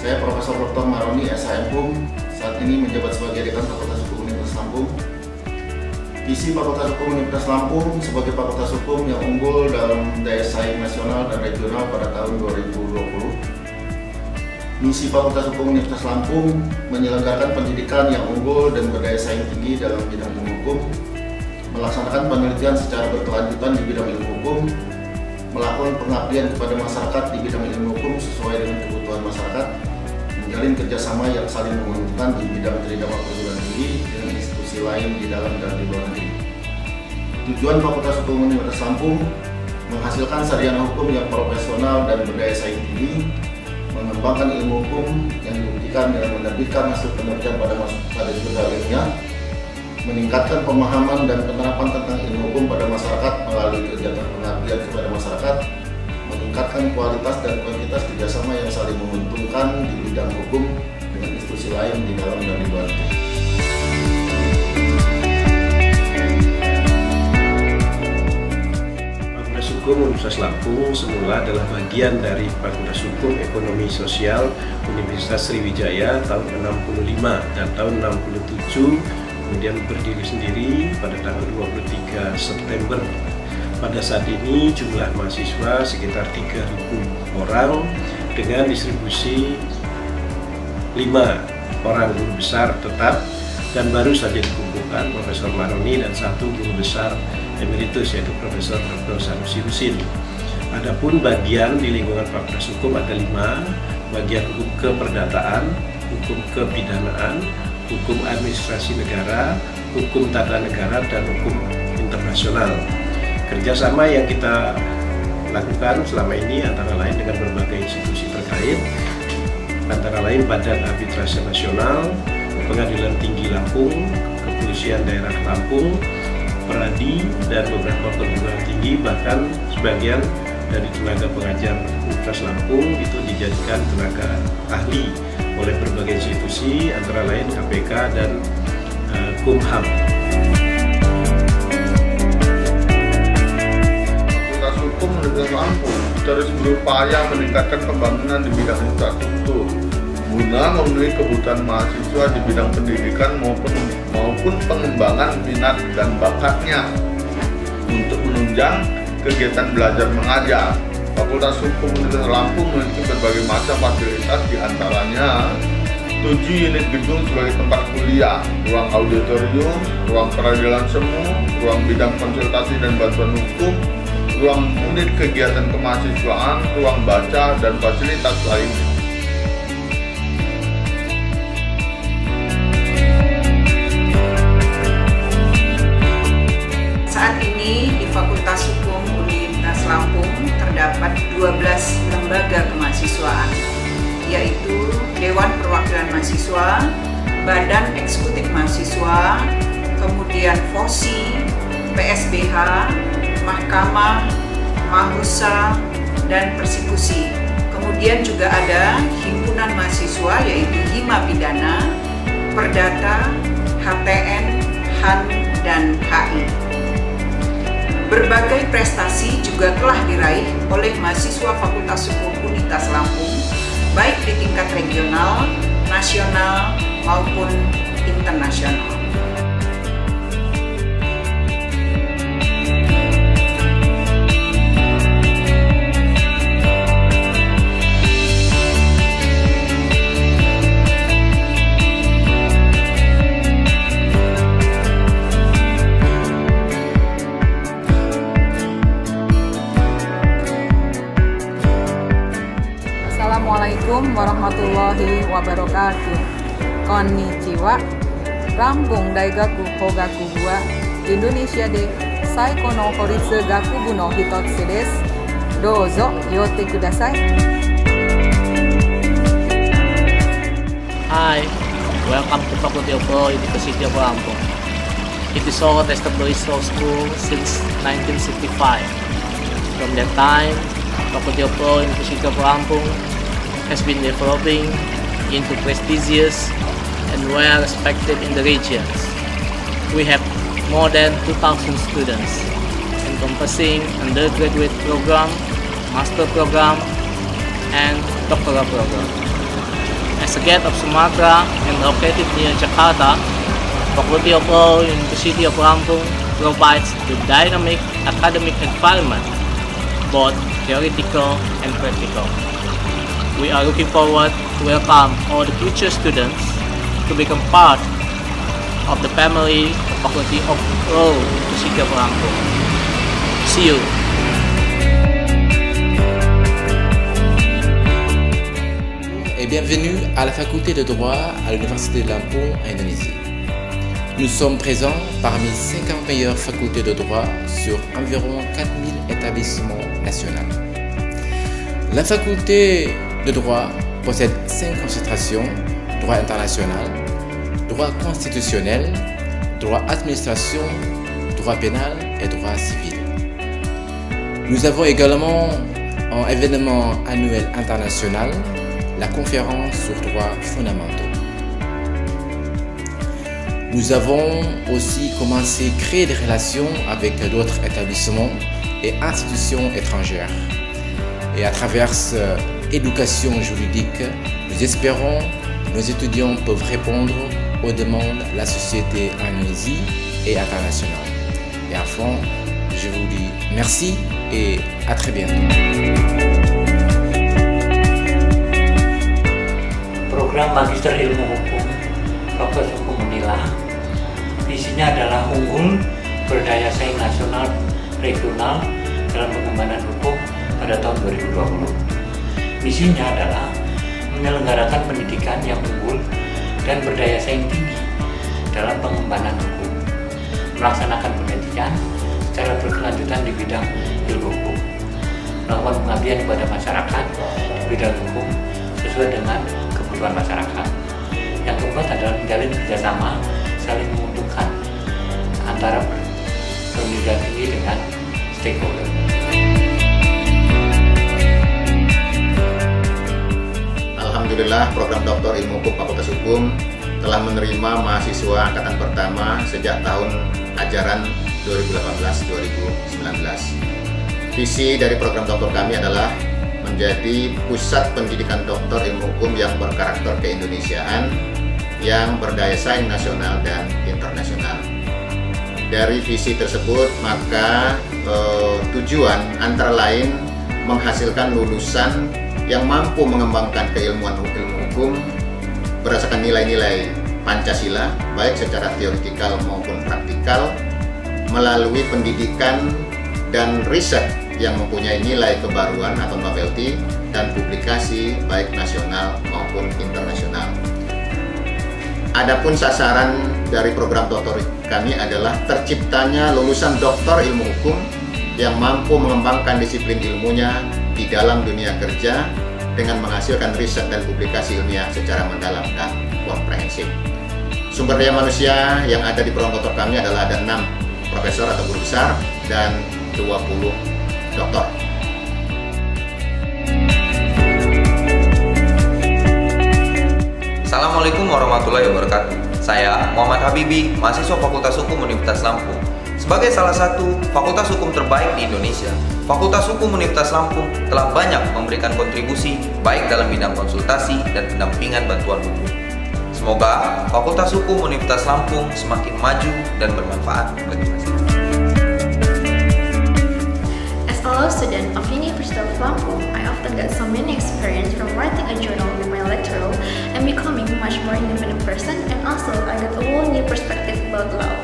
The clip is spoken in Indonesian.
Saya Profesor Dr. Maroni SHM, saat ini menjabat sebagai Dekan Fakultas Hukum Universitas Lampung. Visi Fakultas Hukum Universitas Lampung sebagai fakultas hukum yang unggul dalam daya saing nasional dan regional pada tahun 2020. Misi Fakultas Hukum Universitas Lampung menyelenggarakan pendidikan yang unggul dan berdaya saing tinggi dalam bidang ilmu hukum, melaksanakan penelitian secara berkelanjutan di bidang ilmu hukum, melakukan pengabdian kepada masyarakat di bidang ilmu hukum sesuai dengan kebutuhan masyarakat, menjalin kerjasama yang saling menguntungkan di bidang tridharma perguruan tinggi dengan institusi lain di dalam dan di luar negeri. Tujuan Fakultas Hukum Universitas Lampung menghasilkan sarjana hukum yang profesional dan berdaya saing tinggi, mengembangkan ilmu hukum yang dibuktikan dengan menerbitkan hasil penelitian pada jurnal ilmiah, meningkatkan pemahaman dan penerapan tentang ilmu hukum pada masyarakat melalui kegiatan pengabdian kepada masyarakat, meningkatkan kualitas dan kuantitas kerjasama yang saling menguntungkan di bidang hukum dengan institusi lain di dalam dan di luar negeri. Fakultas Hukum Universitas Lampung semula adalah bagian dari Fakultas Hukum Ekonomi Sosial Universitas Sriwijaya tahun 65 dan tahun 67. Kemudian berdiri sendiri pada tanggal 23 September. Pada saat ini jumlah mahasiswa sekitar 3.000 orang dengan distribusi 5 orang guru besar tetap dan baru saja dikumpulkan Profesor Maroni dan 1 guru besar emeritus yaitu Profesor Dr. Sanusi Husin. Adapun bagian di lingkungan Fakultas Hukum ada 5, bagian hukum keperdataan, hukum kepidanaan, hukum administrasi negara, hukum tata negara, dan hukum internasional. Kerjasama yang kita lakukan selama ini antara lain dengan berbagai institusi terkait, antara lain Badan Arbitrase Nasional, Pengadilan Tinggi Lampung, Kepolisian Daerah Lampung, Peradi, dan beberapa perguruan tinggi, bahkan sebagian dari tenaga pengajar Universitas Lampung itu dijadikan tenaga ahli oleh berbagai institusi antara lain KPK dan Kumham. Fakultas Hukum Universitas Lampung terus berupaya meningkatkan pembangunan di bidang infrastruktur guna memenuhi kebutuhan mahasiswa di bidang pendidikan maupun pengembangan minat dan bakatnya untuk menunjang kegiatan belajar mengajar. Fakultas Hukum Universitas Lampung memiliki berbagai macam fasilitas, diantaranya 7 unit gedung sebagai tempat kuliah, ruang auditorium, ruang peradilan semu, ruang bidang konsultasi dan bantuan hukum, ruang unit kegiatan kemahasiswaan, ruang baca, dan fasilitas lainnya. Saat ini di Fakultas Hukum Universitas Lampung terdapat 12 lembaga kemahasiswaan, yaitu Dewan Perwakilan Mahasiswa, Badan Eksekutif Mahasiswa, kemudian FOSI, PSBH, Mahkamah, Mahusa, dan Persekusi. Kemudian juga ada Himpunan Mahasiswa yaitu Hima Pidana, Perdata, HTN, HAN, dan HI. Berbagai prestasi juga telah diraih oleh mahasiswa Fakultas Hukum Universitas Lampung, baik di tingkat regional, nasional, maupun internasional. Assalamualaikum warahmatullahi wabarakatuh. Konnichiwa. Lampung Daigaku Hogaku wa Indonesia de Saiko no Horitsu Gakubu no hitotsu desu. Douzo yotte kudasai. Hi, welcome to Faculty of Law, University of Lampung. It is our established law school since 1965. From that time, Faculty of Law, University of Lampung has been developing into prestigious and well respected in the regions. We have more than 2,000 students, encompassing undergraduate program, master program, and doctoral program. Associate of Sumatra and located near Jakarta, Faculty of Law, University of Lampung provides the dynamic academic environment, both theoretical and practical. We are looking forward to welcome all the future students to become part of the family of Faculty of Law, University of Lampung. See you. Et bienvenue à la faculté de droit à l'Université de Lampung, en Indonésie. Nous sommes présents parmi 50 meilleures facultés de droit sur environ 4000 établissements nationaux. La faculté de droit possède 5 concentrations: droit international, droit constitutionnel, droit administration, droit pénal et droit civil. Nous avons également un événement annuel international, la conférence sur droits fondamentaux. Nous avons aussi commencé à créer des relations avec d'autres établissements et institutions étrangères. Et à travers l'éducation juridique, nous espérons que nos étudiants peuvent répondre aux demandes de la société en Indonésie et internationale. Et enfin, je vous dis merci et à très bientôt. Program Magister Ilmu Hukum Fakultas Hukum Unila, visinya adalah unggul, berdaya saing nasional, regional dalam pengembangan hukum pada tahun 2020. Misinya adalah menyelenggarakan pendidikan yang unggul dan berdaya saing tinggi dalam pengembangan hukum, melaksanakan penelitian secara berkelanjutan di bidang ilmu hukum, melakukan pengabdian kepada masyarakat di bidang hukum sesuai dengan kebutuhan masyarakat. Yang keempat adalah menjalin kerjasama saling menguntungkan antara pendidikan tinggi dengan stakeholder. Alhamdulillah, program Doktor Ilmu Hukum Fakultas Hukum telah menerima mahasiswa angkatan pertama sejak tahun ajaran 2018-2019. Visi dari program doktor kami adalah menjadi pusat pendidikan doktor ilmu hukum yang berkarakter keindonesiaan, yang berdaya saing nasional dan internasional. Dari visi tersebut, maka tujuan antara lain menghasilkan lulusan yang mampu mengembangkan keilmuan ilmu hukum berdasarkan nilai-nilai Pancasila, baik secara teoretikal maupun praktikal, melalui pendidikan dan riset yang mempunyai nilai kebaruan atau novelty dan publikasi baik nasional maupun internasional. Adapun sasaran dari program doktor kami adalah terciptanya lulusan doktor ilmu hukum yang mampu mengembangkan disiplin ilmunya di dalam dunia kerja dengan menghasilkan riset dan publikasi ilmiah secara mendalam dan komprehensif. Sumber daya manusia yang ada di program doktor kami adalah ada 6 profesor atau guru besar dan 20 doktor. Assalamualaikum warahmatullahi wabarakatuh. Saya Muhammad Habibi, mahasiswa Fakultas Hukum Universitas Lampung. Sebagai salah satu fakultas hukum terbaik di Indonesia, Fakultas Hukum Universitas Lampung telah banyak memberikan kontribusi baik dalam bidang konsultasi dan pendampingan bantuan hukum. Semoga Fakultas Hukum Universitas Lampung semakin maju dan bermanfaat bagi masyarakat. As a law student of University of Lampung, I often get so many experience from writing a journal with my lecturer and becoming much more independent person, and also I got a whole new perspective about law.